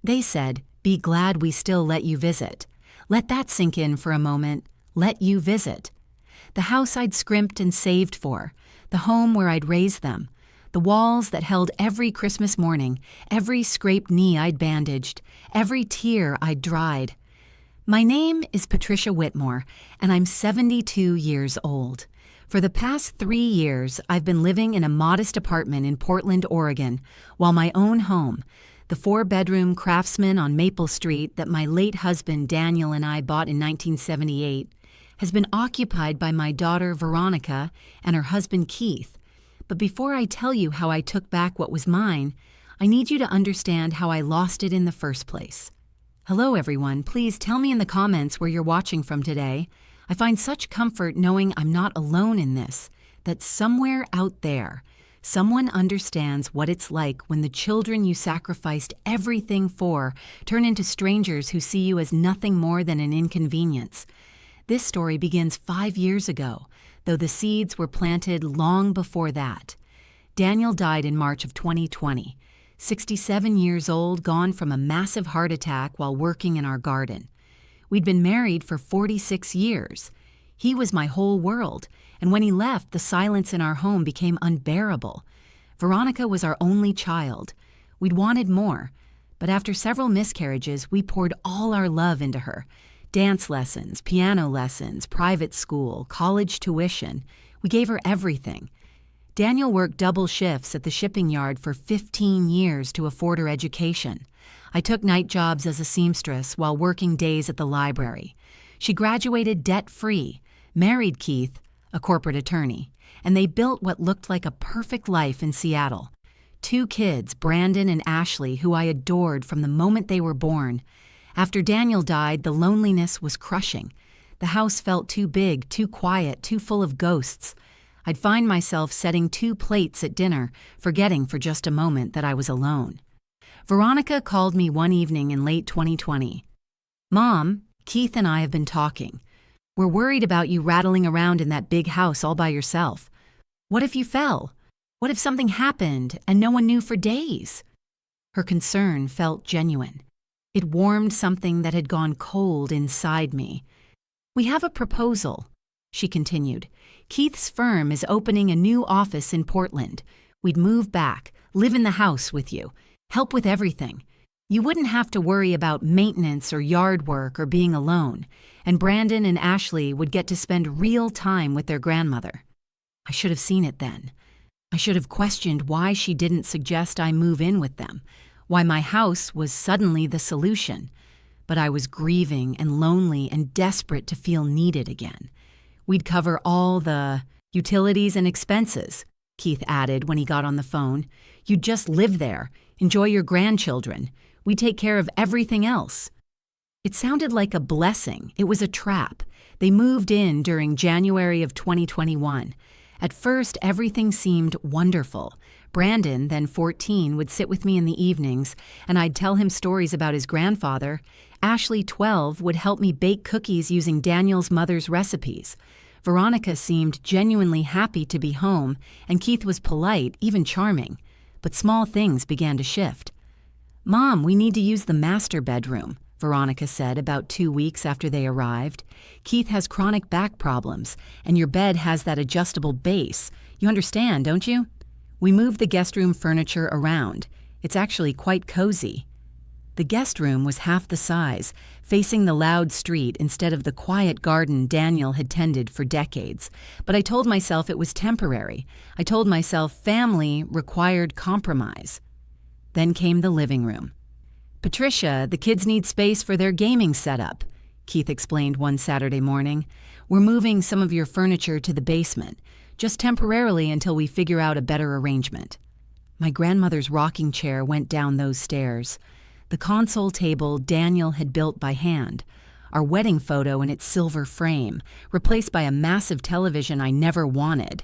They said, "Be glad we still let you visit." Let that sink in for a moment. Let you visit. The house I'd scrimped and saved for, the home where I'd raised them, the walls that held every Christmas morning, every scraped knee I'd bandaged, every tear I'd dried. My name is Patricia Whitmore, and I'm 72 years old. For the past 3 years, I've been living in a modest apartment in Portland, Oregon, while my own home, the 4-bedroom Craftsman on Maple Street that my late husband Daniel and I bought in 1978, has been occupied by my daughter Veronica and her husband Keith. But before I tell you how I took back what was mine, I need you to understand how I lost it in the first place. Hello everyone, please tell me in the comments where you're watching from today. I find such comfort knowing I'm not alone in this, that somewhere out there, someone understands what it's like when the children you sacrificed everything for turn into strangers who see you as nothing more than an inconvenience. This story begins 5 years ago, though the seeds were planted long before that. Daniel died in March of 2020, 67 years old, gone from a massive heart attack while working in our garden. We'd been married for 46 years. He was my whole world, and when he left, the silence in our home became unbearable. Veronica was our only child. We'd wanted more, but after several miscarriages, we poured all our love into her. Dance lessons, piano lessons, private school, college tuition. We gave her everything. Daniel worked double shifts at the shipping yard for 15 years to afford her education. I took night jobs as a seamstress while working days at the library. She graduated debt-free, married Keith, a corporate attorney, and they built what looked like a perfect life in Seattle. 2 kids, Brandon and Ashley, who I adored from the moment they were born. After Daniel died, the loneliness was crushing. The house felt too big, too quiet, too full of ghosts. I'd find myself setting 2 plates at dinner, forgetting for just a moment that I was alone. Veronica called me one evening in late 2020. "Mom, Keith and I have been talking. We're worried about you rattling around in that big house all by yourself. What if you fell? What if something happened and no one knew for days?" Her concern felt genuine. It warmed something that had gone cold inside me. "We have a proposal," she continued. "Keith's firm is opening a new office in Portland. We'd move back, live in the house with you, help with everything. You wouldn't have to worry about maintenance or yard work or being alone, and Brandon and Ashley would get to spend real time with their grandmother." I should have seen it then. I should have questioned why she didn't suggest I move in with them, why my house was suddenly the solution. But I was grieving and lonely and desperate to feel needed again. "We'd cover all the utilities and expenses," Keith added when he got on the phone. "You'd just live there, enjoy your grandchildren. We'd take care of everything else." It sounded like a blessing. It was a trap. They moved in during January of 2021. At first, everything seemed wonderful. Brandon, then 14, would sit with me in the evenings, and I'd tell him stories about his grandfather. Ashley, 12, would help me bake cookies using Daniel's mother's recipes. Veronica seemed genuinely happy to be home, and Keith was polite, even charming. But small things began to shift. "Mom, we need to use the master bedroom," Veronica said about 2 weeks after they arrived. "Keith has chronic back problems, and your bed has that adjustable base. You understand, don't you? We moved the guest room furniture around. It's actually quite cozy." The guest room was half the size, facing the loud street instead of the quiet garden Daniel had tended for decades. But I told myself it was temporary. I told myself family required compromise. Then came the living room. "Patricia, the kids need space for their gaming setup," Keith explained one Saturday morning. "We're moving some of your furniture to the basement, just temporarily until we figure out a better arrangement." My grandmother's rocking chair went down those stairs. The console table Daniel had built by hand. Our wedding photo in its silver frame, replaced by a massive television I never wanted.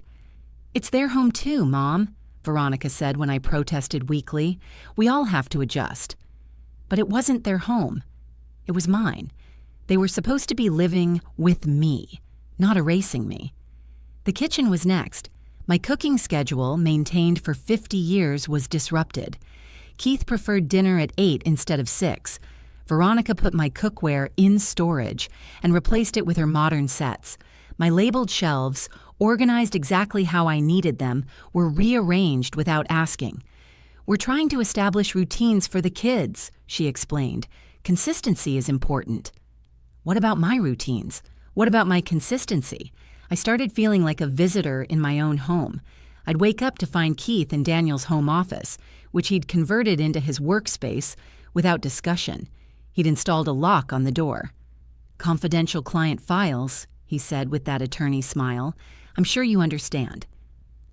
"It's their home too, Mom," Veronica said when I protested weakly. "We all have to adjust." But it wasn't their home. It was mine. They were supposed to be living with me, not erasing me. The kitchen was next. My cooking schedule, maintained for 50 years, was disrupted. Keith preferred dinner at 8 instead of 6. Veronica put my cookware in storage and replaced it with her modern sets. My labeled shelves, organized exactly how I needed them, were rearranged without asking. "We're trying to establish routines for the kids," she explained. "Consistency is important." What about my routines? What about my consistency? I started feeling like a visitor in my own home. I'd wake up to find Keith in Daniel's home office, which he'd converted into his workspace without discussion. He'd installed a lock on the door. "Confidential client files," he said with that attorney smile. "I'm sure you understand."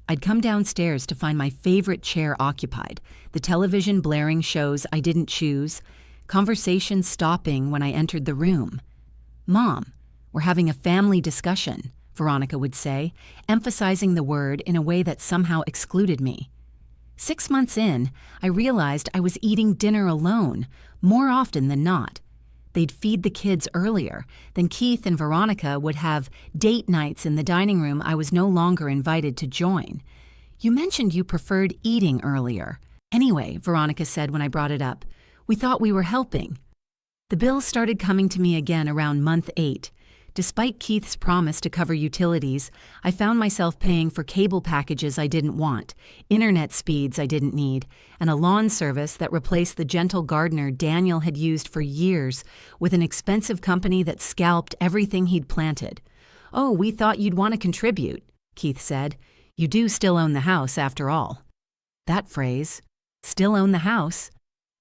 I'd come downstairs to find my favorite chair occupied, the television blaring shows I didn't choose, conversation stopping when I entered the room. "Mom, we're having a family discussion," Veronica would say, emphasizing the word in a way that somehow excluded me. 6 months in, I realized I was eating dinner alone, more often than not. They'd feed the kids earlier, then Keith and Veronica would have date nights in the dining room I was no longer invited to join. "You mentioned you preferred eating earlier." "Anyway," Veronica said when I brought it up, "we thought we were helping." The bills started coming to me again around month 8. Despite Keith's promise to cover utilities, I found myself paying for cable packages I didn't want, internet speeds I didn't need, and a lawn service that replaced the gentle gardener Daniel had used for years with an expensive company that scalped everything he'd planted. "Oh, we thought you'd want to contribute," Keith said. "You do still own the house, after all." That phrase, "still own the house,"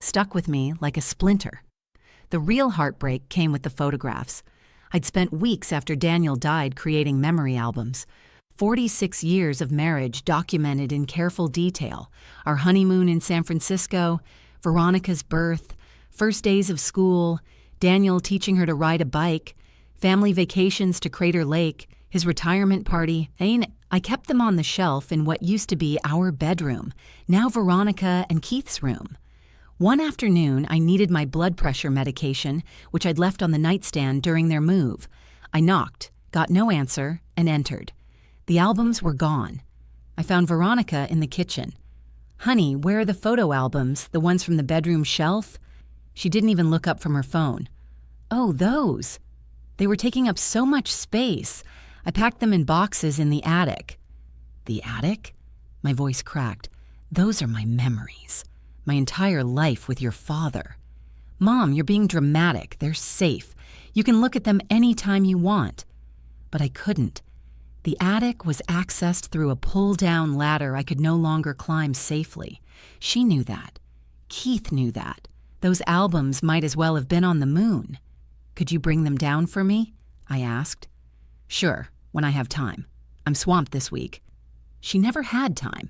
stuck with me like a splinter. The real heartbreak came with the photographs. I'd spent weeks after Daniel died creating memory albums. 46 years of marriage documented in careful detail. Our honeymoon in San Francisco, Veronica's birth, first days of school, Daniel teaching her to ride a bike, family vacations to Crater Lake, his retirement party. I kept them on the shelf in what used to be our bedroom, now Veronica and Keith's room. One afternoon, I needed my blood pressure medication, which I'd left on the nightstand during their move. I knocked, got no answer, and entered. The albums were gone. I found Veronica in the kitchen. "Honey, where are the photo albums, the ones from the bedroom shelf?" She didn't even look up from her phone. "Oh, those. They were taking up so much space. I packed them in boxes in the attic." "The attic?" My voice cracked. "Those are my memories. My entire life with your father." "Mom, you're being dramatic. They're safe. You can look at them any time you want." But I couldn't. The attic was accessed through a pull-down ladder I could no longer climb safely. She knew that. Keith knew that. Those albums might as well have been on the moon. "Could you bring them down for me?" I asked. "Sure, when I have time. I'm swamped this week." She never had time.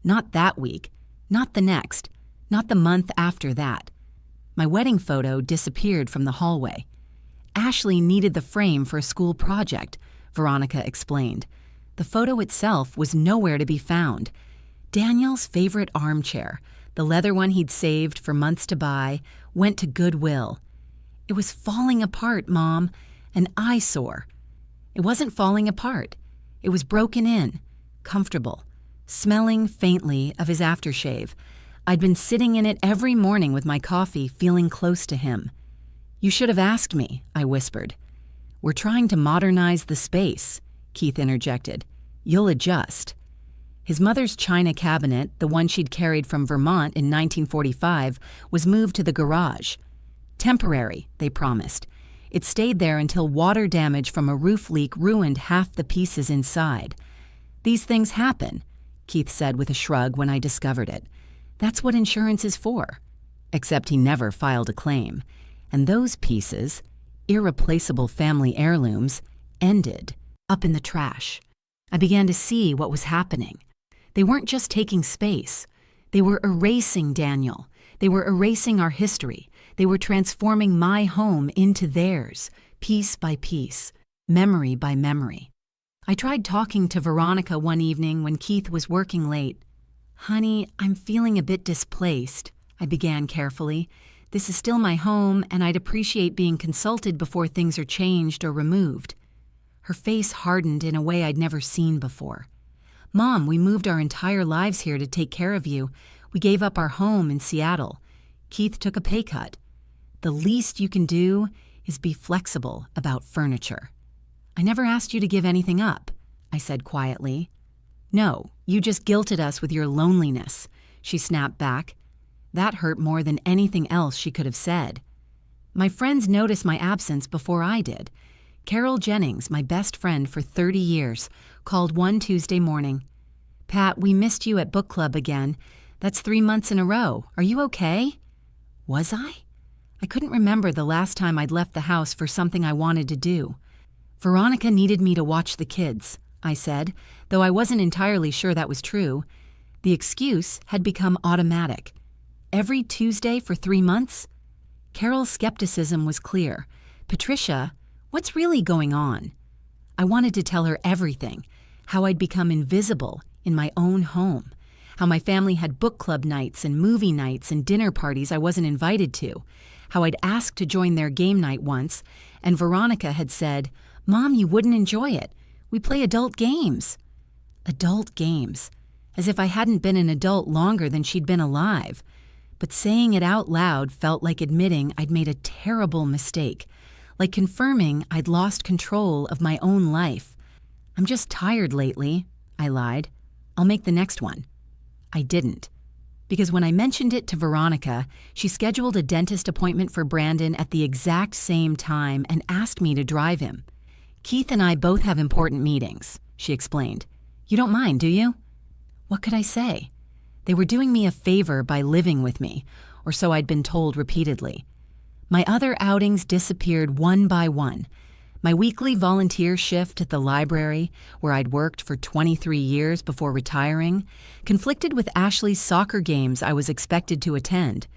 Not that week. Not the next. Not the month after that. My wedding photo disappeared from the hallway. "Ashley needed the frame for a school project," Veronica explained. The photo itself was nowhere to be found. Daniel's favorite armchair, the leather one he'd saved for months to buy, went to Goodwill. "It was falling apart, Mom, an eyesore." It wasn't falling apart. It was broken in, comfortable, smelling faintly of his aftershave. I'd been sitting in it every morning with my coffee, feeling close to him. "You should have asked me," I whispered. "We're trying to modernize the space," Keith interjected. "You'll adjust." His mother's china cabinet, the one she'd carried from Vermont in 1945, was moved to the garage. Temporary, they promised. It stayed there until water damage from a roof leak ruined half the pieces inside. "These things happen," Keith said with a shrug when I discovered it. "That's what insurance is for." Except he never filed a claim. And those pieces, irreplaceable family heirlooms, ended up in the trash. I began to see what was happening. They weren't just taking space. They were erasing Daniel. They were erasing our history. They were transforming my home into theirs, piece by piece, memory by memory. I tried talking to Veronica one evening when Keith was working late. "Honey, I'm feeling a bit displaced," I began carefully. "This is still my home, and I'd appreciate being consulted before things are changed or removed." Her face hardened in a way I'd never seen before. "Mom, we moved our entire lives here to take care of you. We gave up our home in Seattle. Keith took a pay cut. The least you can do is be flexible about furniture. I never asked you to give anything up, I said quietly. No, you just guilted us with your loneliness, she snapped back. That hurt more than anything else she could have said. My friends noticed my absence before I did. Carol Jennings, my best friend for 30 years, called one Tuesday morning. Pat, we missed you at book club again. That's 3 months in a row. Are you okay? Was I? I couldn't remember the last time I'd left the house for something I wanted to do. Veronica needed me to watch the kids, I said, though I wasn't entirely sure that was true. The excuse had become automatic. Every Tuesday for 3 months? Carol's skepticism was clear. Patricia, what's really going on? I wanted to tell her everything, how I'd become invisible in my own home, how my family had book club nights and movie nights and dinner parties I wasn't invited to, how I'd asked to join their game night once, and Veronica had said, Mom, you wouldn't enjoy it. We play adult games. Adult games. As if I hadn't been an adult longer than she'd been alive. But saying it out loud felt like admitting I'd made a terrible mistake, like confirming I'd lost control of my own life. I'm just tired lately, I lied. I'll make the next one. I didn't. Because when I mentioned it to Veronica, she scheduled a dentist appointment for Brandon at the exact same time and asked me to drive him. Keith and I both have important meetings, she explained. You don't mind, do you? What could I say? They were doing me a favor by living with me, or so I'd been told repeatedly. My other outings disappeared one by one. My weekly volunteer shift at the library, where I'd worked for 23 years before retiring, conflicted with Ashley's soccer games I was expected to attend.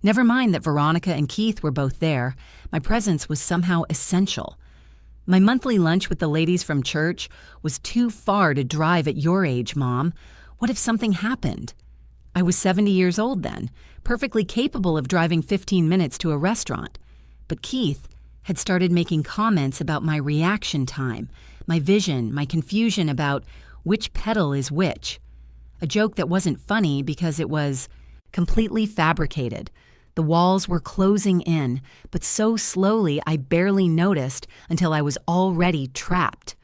Never mind that Veronica and Keith were both there, my presence was somehow essential. My monthly lunch with the ladies from church was too far to drive at your age, Mom. What if something happened? I was 70 years old then, perfectly capable of driving 15 minutes to a restaurant. But Keith had started making comments about my reaction time, my vision, my confusion about which pedal is which. A joke that wasn't funny because it was completely fabricated. The walls were closing in, but so slowly I barely noticed until I was already trapped.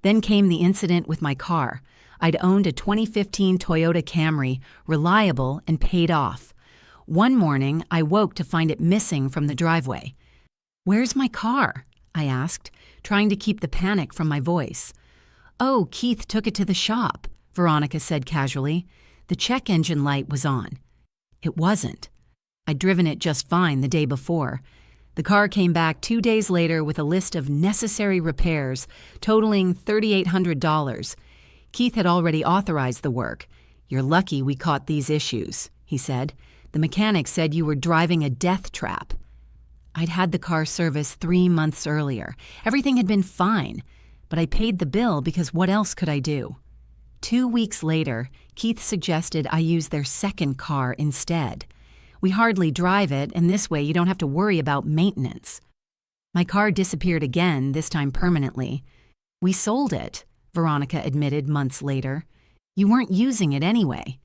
Then came the incident with my car. I'd owned a 2015 Toyota Camry, reliable and paid off. One morning, I woke to find it missing from the driveway. Where's my car? I asked, trying to keep the panic from my voice. Oh, Keith took it to the shop, Veronica said casually. The check engine light was on. It wasn't. I'd driven it just fine the day before. The car came back 2 days later with a list of necessary repairs, totaling $3,800. Keith had already authorized the work. You're lucky we caught these issues, he said. The mechanic said you were driving a death trap. I'd had the car serviced 3 months earlier. Everything had been fine, but I paid the bill because what else could I do? 2 weeks later, Keith suggested I use their second car instead. We hardly drive it, and this way you don't have to worry about maintenance. My car disappeared again, this time permanently. We sold it, Veronica admitted months later. You weren't using it anyway.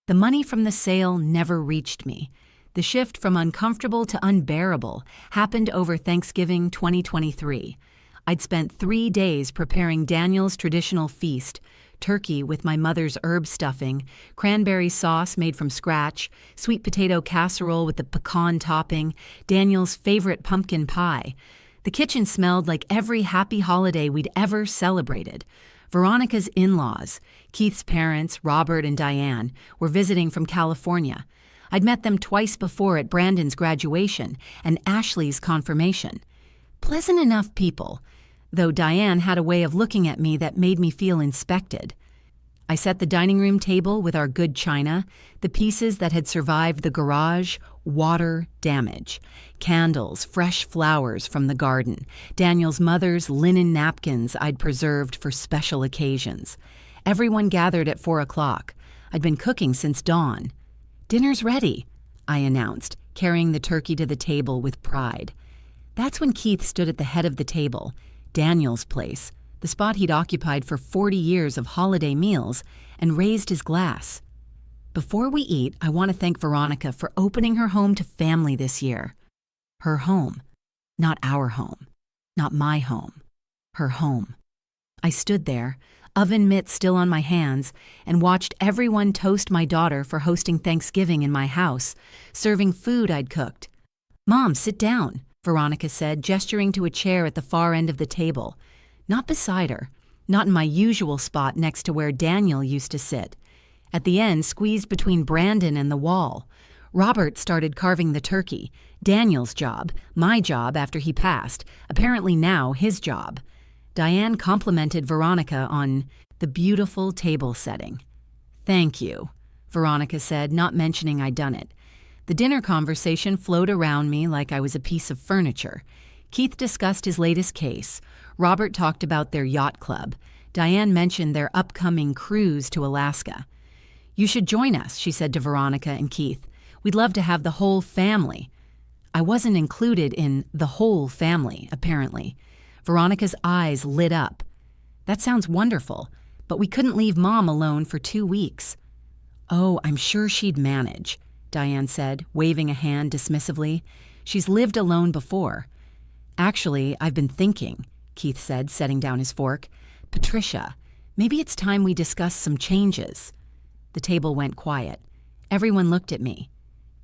The money from the sale never reached me. The shift from uncomfortable to unbearable happened over Thanksgiving 2023. I'd spent 3 days preparing Daniel's traditional feast, turkey with my mother's herb stuffing, cranberry sauce made from scratch, sweet potato casserole with the pecan topping, Daniel's favorite pumpkin pie. The kitchen smelled like every happy holiday we'd ever celebrated. Veronica's in-laws, Keith's parents, Robert and Diane, were visiting from California. I'd met them twice before at Brandon's graduation and Ashley's confirmation. Pleasant enough people, though Diane had a way of looking at me that made me feel inspected. I set the dining room table with our good china, the pieces that had survived the garage, water damage, candles, fresh flowers from the garden, Daniel's mother's linen napkins I'd preserved for special occasions. Everyone gathered at 4 o'clock. I'd been cooking since dawn. Dinner's ready, I announced, carrying the turkey to the table with pride. That's when Keith stood at the head of the table, Daniel's place, the spot he'd occupied for 40 years of holiday meals, and raised his glass. Before we eat, I want to thank Veronica for opening her home to family this year. Her home, not our home, not my home, her home. I stood there, oven mitts still on my hands, and watched everyone toast my daughter for hosting Thanksgiving in my house, serving food I'd cooked. "Mom, sit down," Veronica said, gesturing to a chair at the far end of the table. Not beside her, not in my usual spot next to where Daniel used to sit. At the end, squeezed between Brandon and the wall. Robert started carving the turkey. Daniel's job, my job after he passed, apparently now his job. Diane complimented Veronica on the beautiful table setting. "Thank you," Veronica said, not mentioning I'd done it. The dinner conversation flowed around me like I was a piece of furniture. Keith discussed his latest case. Robert talked about their yacht club. Diane mentioned their upcoming cruise to Alaska. "You should join us," she said to Veronica and Keith. "We'd love to have the whole family." I wasn't included in the whole family, apparently. Veronica's eyes lit up. "That sounds wonderful, but we couldn't leave Mom alone for 2 weeks." "Oh, I'm sure she'd manage," Diane said, waving a hand dismissively. "She's lived alone before." "Actually, I've been thinking," Keith said, setting down his fork. "Patricia, maybe it's time we discuss some changes." The table went quiet. Everyone looked at me.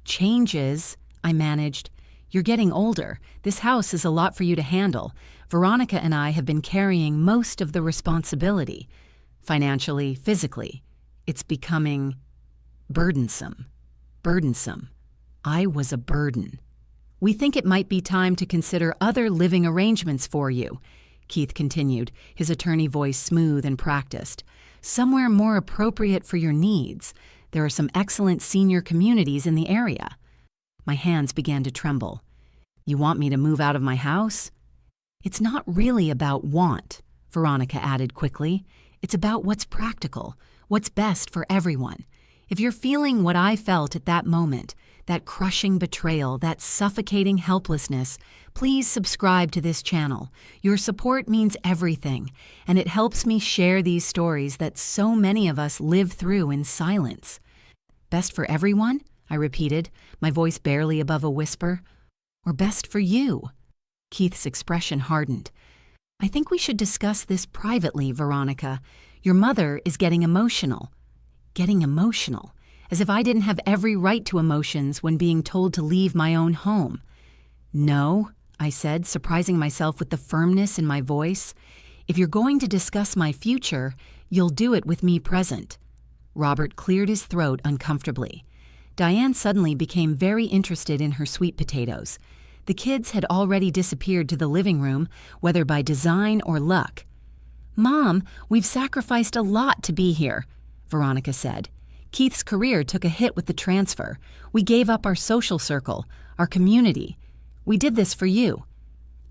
"Changes?" I managed. "You're getting older. This house is a lot for you to handle. Veronica and I have been carrying most of the responsibility. Financially, physically. It's becoming burdensome. Burdensome. I was a burden. We think it might be time to consider other living arrangements for you," Keith continued, his attorney voice smooth and practiced. "Somewhere more appropriate for your needs. There are some excellent senior communities in the area." My hands began to tremble. "You want me to move out of my house?" "It's not really about want," Veronica added quickly. "It's about what's practical, what's best for everyone. If you're feeling what I felt at that moment, that crushing betrayal, that suffocating helplessness, please subscribe to this channel. Your support means everything, and it helps me share these stories that so many of us live through in silence." "Best for everyone?" I repeated, my voice barely above a whisper. "Or best for you?" Keith's expression hardened. "I think we should discuss this privately, Veronica. Your mother is getting emotional." Getting emotional, as if I didn't have every right to emotions when being told to leave my own home. "No," I said, surprising myself with the firmness in my voice. "If you're going to discuss my future, you'll do it with me present." Robert cleared his throat uncomfortably. Diane suddenly became very interested in her sweet potatoes. The kids had already disappeared to the living room, whether by design or luck. "Mom, we've sacrificed a lot to be here," Veronica said. "Keith's career took a hit with the transfer. We gave up our social circle, our community. We did this for you."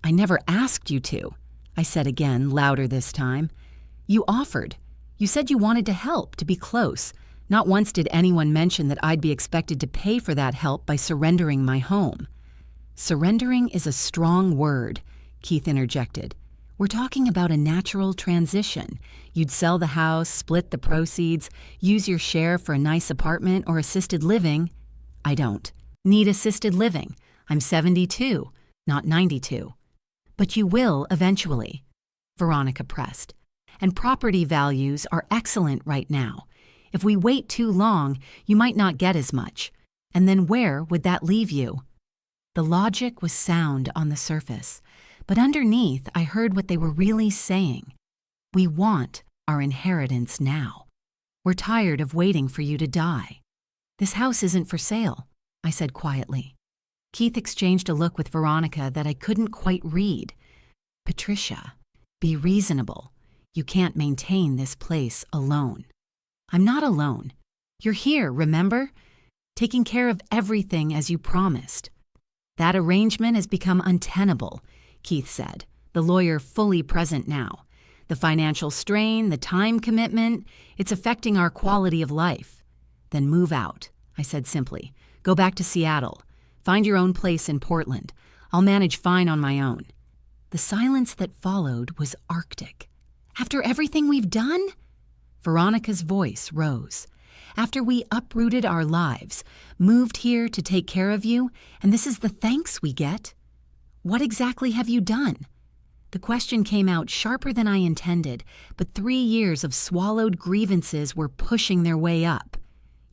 "I never asked you to," I said again, louder this time. "You offered. You said you wanted to help, to be close. Not once did anyone mention that I'd be expected to pay for that help by surrendering my home." "Surrendering is a strong word," Keith interjected. "We're talking about a natural transition. You'd sell the house, split the proceeds, use your share for a nice apartment or assisted living." "I don't need assisted living. I'm 72, not 92. "But you will eventually," Veronica pressed. "And property values are excellent right now. If we wait too long, you might not get as much. And then where would that leave you?" The logic was sound on the surface, but underneath I heard what they were really saying. "We want our inheritance now. We're tired of waiting for you to die." "This house isn't for sale," I said quietly. Keith exchanged a look with Veronica that I couldn't quite read. "Patricia, be reasonable. You can't maintain this place alone." "I'm not alone. You're here, remember? Taking care of everything as you promised." "That arrangement has become untenable," Keith said, the lawyer fully present now. "The financial strain, the time commitment, it's affecting our quality of life." "Then move out," I said simply. "Go back to Seattle. Find your own place in Portland. I'll manage fine on my own." The silence that followed was arctic. "After everything we've done?" Veronica's voice rose. After we uprooted our lives, moved here to take care of you, and this is the thanks we get? What exactly have you done?" The question came out sharper than I intended, but 3 years of swallowed grievances were pushing their way up.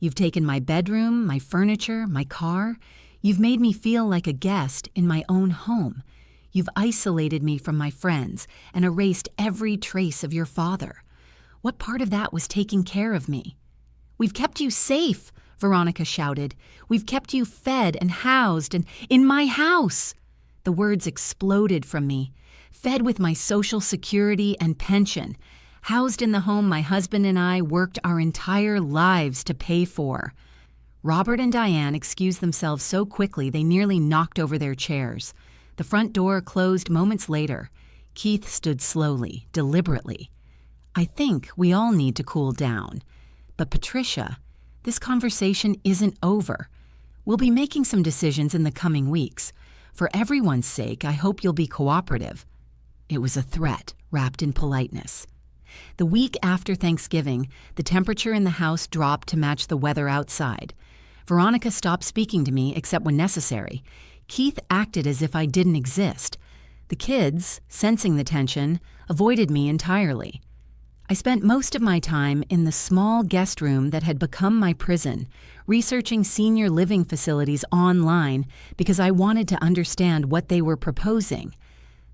"You've taken my bedroom, my furniture, my car. You've made me feel like a guest in my own home. You've isolated me from my friends and erased every trace of your father. What part of that was taking care of me?" "We've kept you safe," Veronica shouted. "We've kept you fed and housed and in my house." The words exploded from me. Fed with my Social Security and pension, housed in the home my husband and I worked our entire lives to pay for. Robert and Diane excused themselves so quickly they nearly knocked over their chairs. The front door closed moments later. Keith stood slowly, deliberately. "I think we all need to cool down. But Patricia, this conversation isn't over. We'll be making some decisions in the coming weeks. For everyone's sake, I hope you'll be cooperative." It was a threat wrapped in politeness. The week after Thanksgiving, the temperature in the house dropped to match the weather outside. Veronica stopped speaking to me except when necessary. Keith acted as if I didn't exist. The kids, sensing the tension, avoided me entirely. I spent most of my time in the small guest room that had become my prison, researching senior living facilities online because I wanted to understand what they were proposing.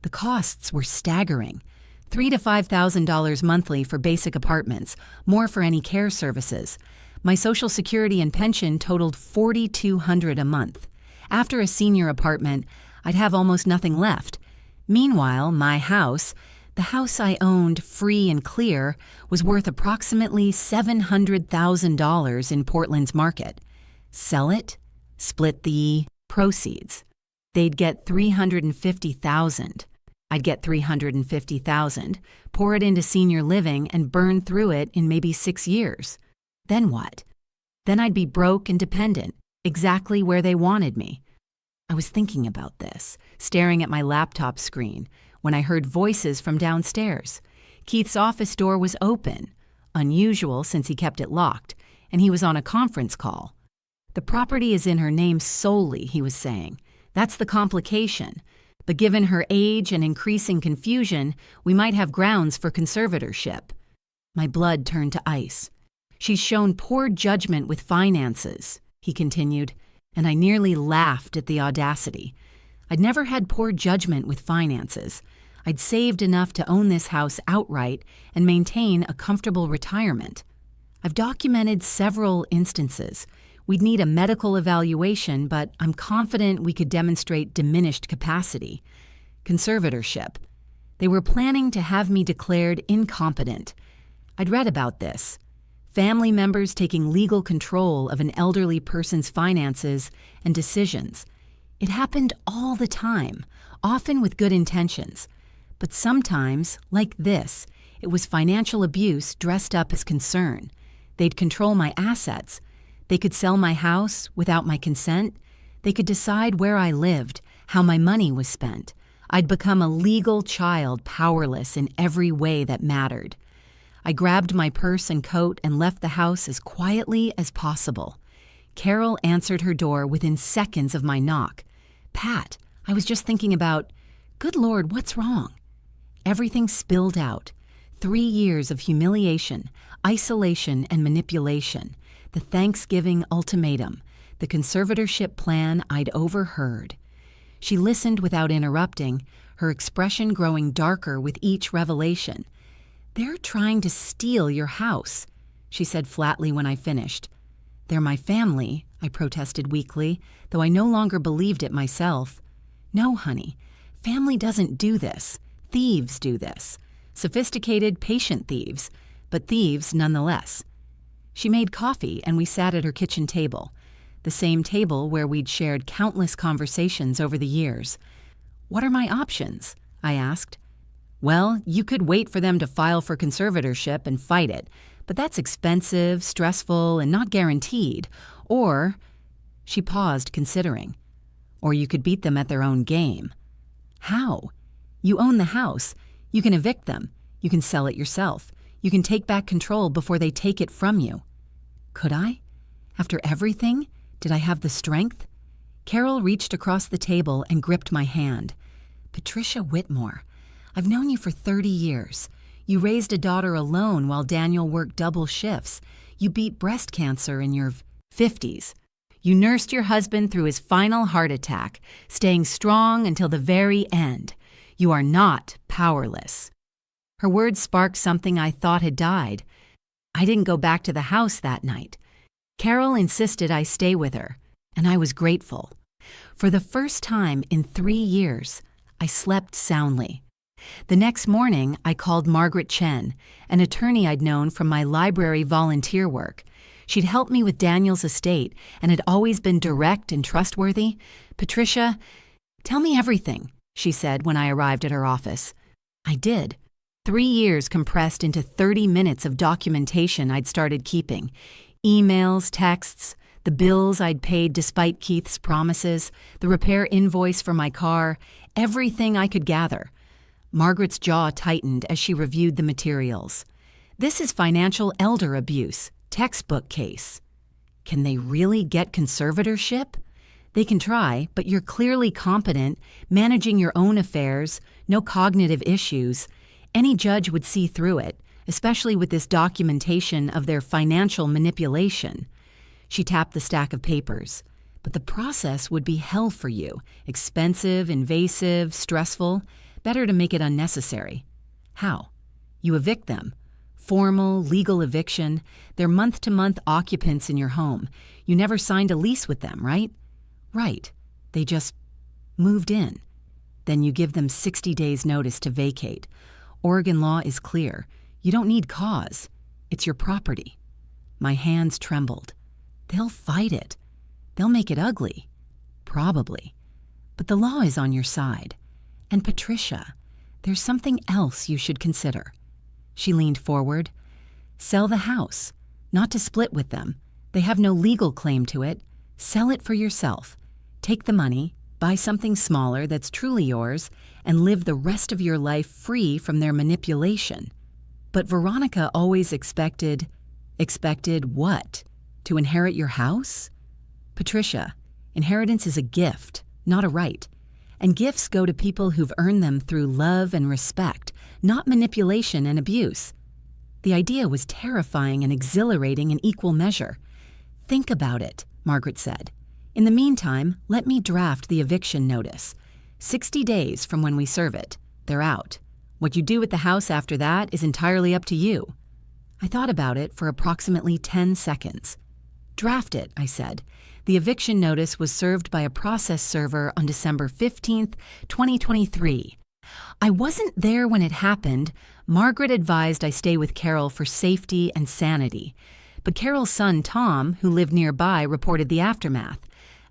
The costs were staggering. $3,000 to $5,000 monthly for basic apartments, more for any care services. My Social Security and pension totaled $4,200 a month. After a senior apartment, I'd have almost nothing left. Meanwhile, my house, the house I owned free and clear, was worth approximately $700,000 in Portland's market. Sell it, split the proceeds. They'd get $350,000. I'd get $350,000, pour it into senior living, and burn through it in maybe 6 years. Then what? Then I'd be broke and dependent, exactly where they wanted me. I was thinking about this, staring at my laptop screen, when I heard voices from downstairs. Keith's office door was open, unusual since he kept it locked, and he was on a conference call. "The property is in her name solely," he was saying. "That's the complication. But given her age and increasing confusion, we might have grounds for conservatorship." My blood turned to ice. "She's shown poor judgment with finances," he continued, and I nearly laughed at the audacity. I'd never had poor judgment with finances. I'd saved enough to own this house outright and maintain a comfortable retirement. I've documented several instances. We'd need a medical evaluation, but I'm confident we could demonstrate diminished capacity. Conservatorship. They were planning to have me declared incompetent. I'd read about this. Family members taking legal control of an elderly person's finances and decisions. It happened all the time, often with good intentions. But sometimes, like this, it was financial abuse dressed up as concern. They'd control my assets. They could sell my house without my consent. They could decide where I lived, how my money was spent. I'd become a legal child, powerless in every way that mattered. I grabbed my purse and coat and left the house as quietly as possible. Carol answered her door within seconds of my knock. "Pat, I was just thinking about, good Lord, what's wrong?" Everything spilled out. 3 years of humiliation, isolation, and manipulation. The Thanksgiving ultimatum, the conservatorship plan I'd overheard. She listened without interrupting, her expression growing darker with each revelation. "They're trying to steal your house," she said flatly when I finished. "They're my family," I protested weakly, though I no longer believed it myself. "No, honey, family doesn't do this. Thieves do this. Sophisticated, patient thieves, but thieves nonetheless." She made coffee and we sat at her kitchen table, the same table where we'd shared countless conversations over the years. "What are my options?" I asked. "Well, you could wait for them to file for conservatorship and fight it, but that's expensive, stressful, and not guaranteed. Or," she paused, considering, "or you could beat them at their own game." "How?" "You own the house. You can evict them. You can sell it yourself. You can take back control before they take it from you." Could I? After everything, did I have the strength? Carol reached across the table and gripped my hand. Patricia Whitmore, I've known you for 30 years. You raised a daughter alone while Daniel worked double shifts. You beat breast cancer in your 50s. You nursed your husband through his final heart attack, staying strong until the very end. You are not powerless. Her words sparked something I thought had died. I didn't go back to the house that night. Carol insisted I stay with her, and I was grateful. For the first time in 3 years, I slept soundly. The next morning, I called Margaret Chen, an attorney I'd known from my library volunteer work. She'd helped me with Daniel's estate and had always been direct and trustworthy. Patricia, tell me everything, she said when I arrived at her office. I did. 3 years compressed into 30 minutes of documentation I'd started keeping. Emails, texts, the bills I'd paid despite Keith's promises, the repair invoice for my car, everything I could gather. Margaret's jaw tightened as she reviewed the materials. This is financial elder abuse, textbook case. Can they really get conservatorship? They can try, but you're clearly competent, managing your own affairs, no cognitive issues. Any judge would see through it, especially with this documentation of their financial manipulation. She tapped the stack of papers. But the process would be hell for you. Expensive, invasive, stressful. Better to make it unnecessary. How? You evict them. Formal, legal eviction. They're month-to-month occupants in your home. You never signed a lease with them, right? Right. They just moved in. Then you give them 60 days' notice to vacate. Oregon law is clear. You don't need cause. It's your property. My hands trembled. They'll fight it. They'll make it ugly. Probably. But the law is on your side. And Patricia, there's something else you should consider. She leaned forward. Sell the house. Not to split with them. They have no legal claim to it. Sell it for yourself. Take the money, buy something smaller that's truly yours, and live the rest of your life free from their manipulation. But Veronica always expected what? To inherit your house? Patricia, inheritance is a gift, not a right. And gifts go to people who've earned them through love and respect, not manipulation and abuse. The idea was terrifying and exhilarating in equal measure. Think about it, Margaret said. In the meantime, let me draft the eviction notice. 60 days from when we serve it. They're out. What you do with the house after that is entirely up to you. I thought about it for approximately 10 seconds. Draft it, I said. The eviction notice was served by a process server on December 15th, 2023. I wasn't there when it happened. Margaret advised I stay with Carol for safety and sanity. But Carol's son, Tom, who lived nearby, reported the aftermath.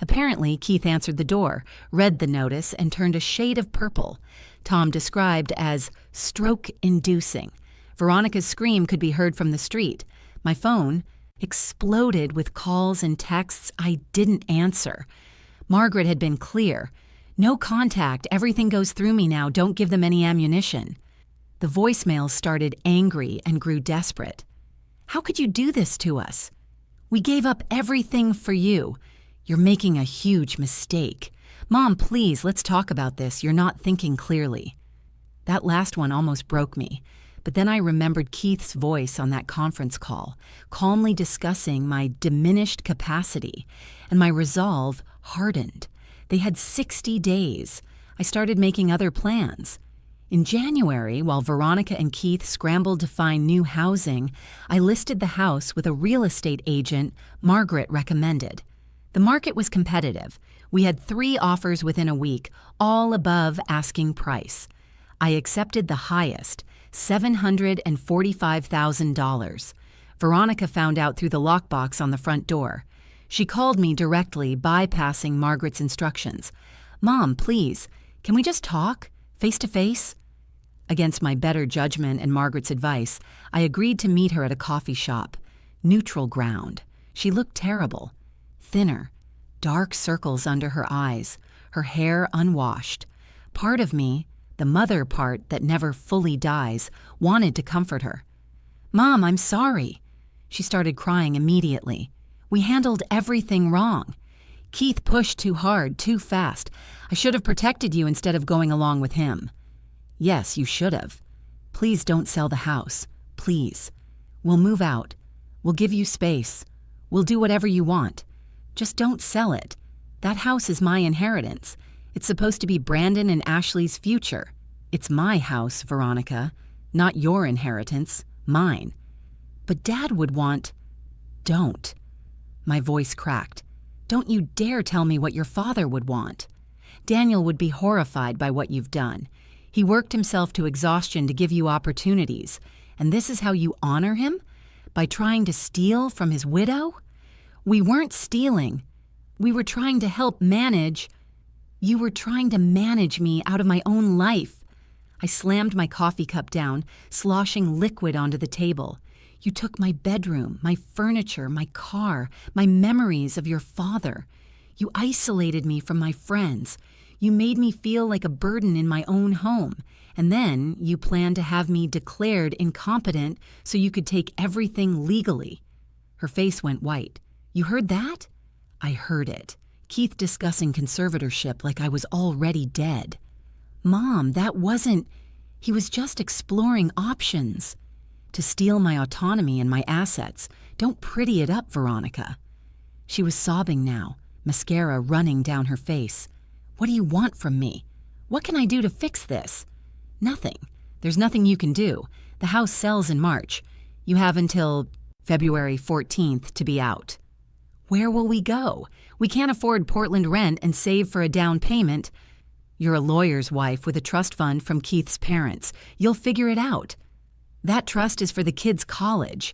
Apparently, Keith answered the door, read the notice, and turned a shade of purple. Tom described as stroke-inducing. Veronica's scream could be heard from the street. My phone exploded with calls and texts I didn't answer. Margaret had been clear. No contact, everything goes through me now, don't give them any ammunition. The voicemail started angry and grew desperate. How could you do this to us? We gave up everything for you. You're making a huge mistake. Mom, please, let's talk about this. You're not thinking clearly. That last one almost broke me. But then I remembered Keith's voice on that conference call, calmly discussing my diminished capacity, and my resolve hardened. They had 60 days. I started making other plans. In January, while Veronica and Keith scrambled to find new housing, I listed the house with a real estate agent Margaret recommended. The market was competitive. We had 3 offers within a week, all above asking price. I accepted the highest, $745,000. Veronica found out through the lockbox on the front door. She called me directly, bypassing Margaret's instructions. Mom, please, can we just talk, face to face? Against my better judgment and Margaret's advice, I agreed to meet her at a coffee shop. Neutral ground. She looked terrible. Thinner, dark circles under her eyes, her hair unwashed. Part of me, the mother part that never fully dies, wanted to comfort her. Mom, I'm sorry. She started crying immediately. We handled everything wrong. Keith pushed too hard, too fast. I should have protected you instead of going along with him. Yes, you should have. Please don't sell the house. Please. We'll move out. We'll give you space. We'll do whatever you want. Just don't sell it. That house is my inheritance. It's supposed to be Brandon and Ashley's future. It's my house, Veronica. Not your inheritance. Mine. But Dad would want... Don't. My voice cracked. Don't you dare tell me what your father would want. Daniel would be horrified by what you've done. He worked himself to exhaustion to give you opportunities. And this is how you honor him? By trying to steal from his widow? We weren't stealing. We were trying to help manage... You were trying to manage me out of my own life. I slammed my coffee cup down, sloshing liquid onto the table. You took my bedroom, my furniture, my car, my memories of your father. You isolated me from my friends. You made me feel like a burden in my own home. And then you planned to have me declared incompetent so you could take everything legally. Her face went white. You heard that? I heard it. Keith discussing conservatorship like I was already dead. Mom, that wasn't... He was just exploring options. To steal my autonomy and my assets. Don't pretty it up, Veronica. She was sobbing now, mascara running down her face. What do you want from me? What can I do to fix this? Nothing. There's nothing you can do. The house sells in March. You have until February 14th to be out. Where will we go? We can't afford Portland rent and save for a down payment. You're a lawyer's wife with a trust fund from Keith's parents. You'll figure it out. That trust is for the kids' college.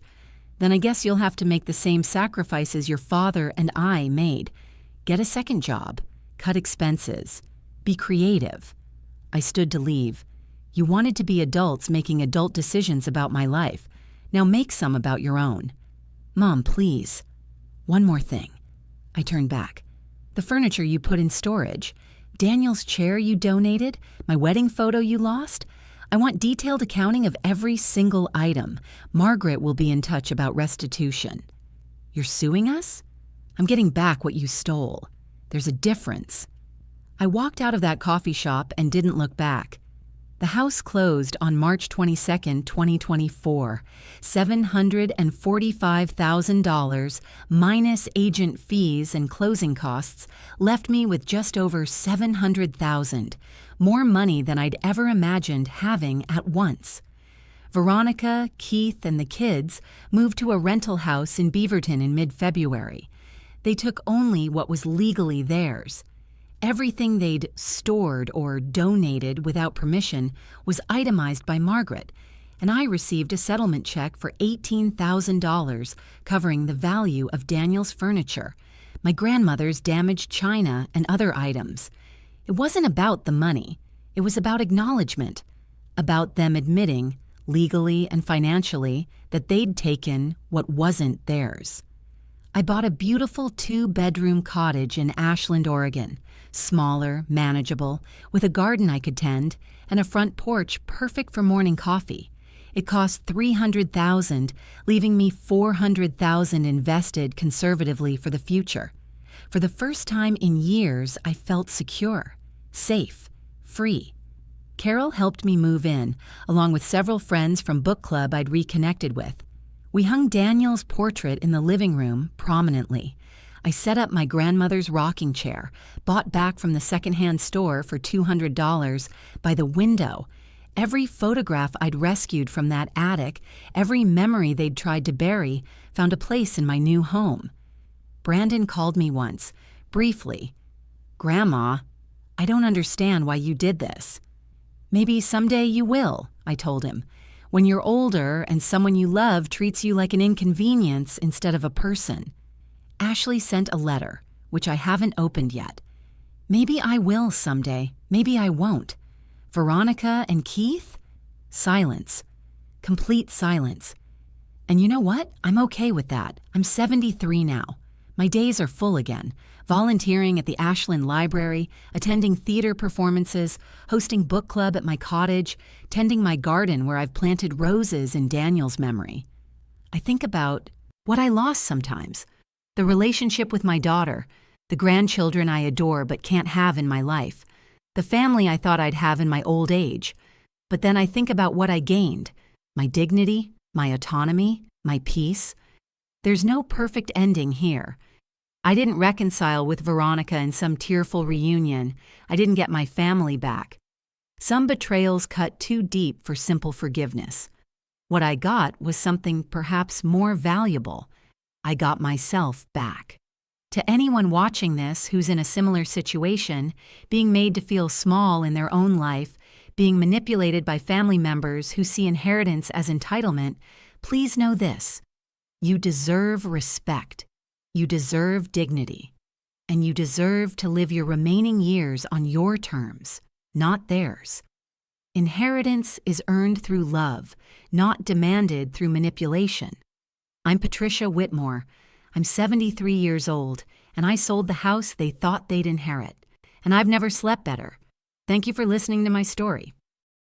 Then I guess you'll have to make the same sacrifices your father and I made. Get a second job. Cut expenses. Be creative. I stood to leave. You wanted to be adults making adult decisions about my life. Now make some about your own. Mom, please. One more thing. I turned back. The furniture you put in storage. Daniel's chair you donated. My wedding photo you lost. I want detailed accounting of every single item. Margaret will be in touch about restitution. You're suing us? I'm getting back what you stole. There's a difference. I walked out of that coffee shop and didn't look back. The house closed on March 22, 2024. $745,000 minus agent fees and closing costs left me with just over $700,000, more money than I'd ever imagined having at once. Veronica, Keith, and the kids moved to a rental house in Beaverton in mid-February. They took only what was legally theirs. Everything they'd stored or donated without permission was itemized by Margaret, and I received a settlement check for $18,000 covering the value of Daniel's furniture, my grandmother's damaged china, and other items. It wasn't about the money. It was about acknowledgement, about them admitting, legally and financially, that they'd taken what wasn't theirs. I bought a beautiful 2-bedroom cottage in Ashland, Oregon. Smaller, manageable, with a garden I could tend, and a front porch perfect for morning coffee. It cost $300,000, leaving me $400,000 invested conservatively for the future. For the first time in years, I felt secure, safe, free. Carol helped me move in, along with several friends from book club I'd reconnected with. We hung Daniel's portrait in the living room prominently. I set up my grandmother's rocking chair, bought back from the secondhand store for $200, by the window. Every photograph I'd rescued from that attic, every memory they'd tried to bury, found a place in my new home. Brandon called me once, briefly. "Grandma, I don't understand why you did this." "Maybe someday you will," I told him. "When you're older and someone you love treats you like an inconvenience instead of a person." Ashley sent a letter, which I haven't opened yet. Maybe I will someday. Maybe I won't. Veronica and Keith? Silence. Complete silence. And you know what? I'm okay with that. I'm 73 now. My days are full again. Volunteering at the Ashland Library, attending theater performances, hosting book club at my cottage, tending my garden where I've planted roses in Daniel's memory. I think about what I lost sometimes. The relationship with my daughter, the grandchildren I adore but can't have in my life, the family I thought I'd have in my old age. But then I think about what I gained, my dignity, my autonomy, my peace. There's no perfect ending here. I didn't reconcile with Veronica in some tearful reunion. I didn't get my family back. Some betrayals cut too deep for simple forgiveness. What I got was something perhaps more valuable. I got myself back. To anyone watching this who's in a similar situation, being made to feel small in their own life, being manipulated by family members who see inheritance as entitlement, please know this: you deserve respect, you deserve dignity, and you deserve to live your remaining years on your terms, not theirs. Inheritance is earned through love, not demanded through manipulation. I'm Patricia Whitmore. I'm 73 years old, and I sold the house they thought they'd inherit. And I've never slept better. Thank you for listening to my story.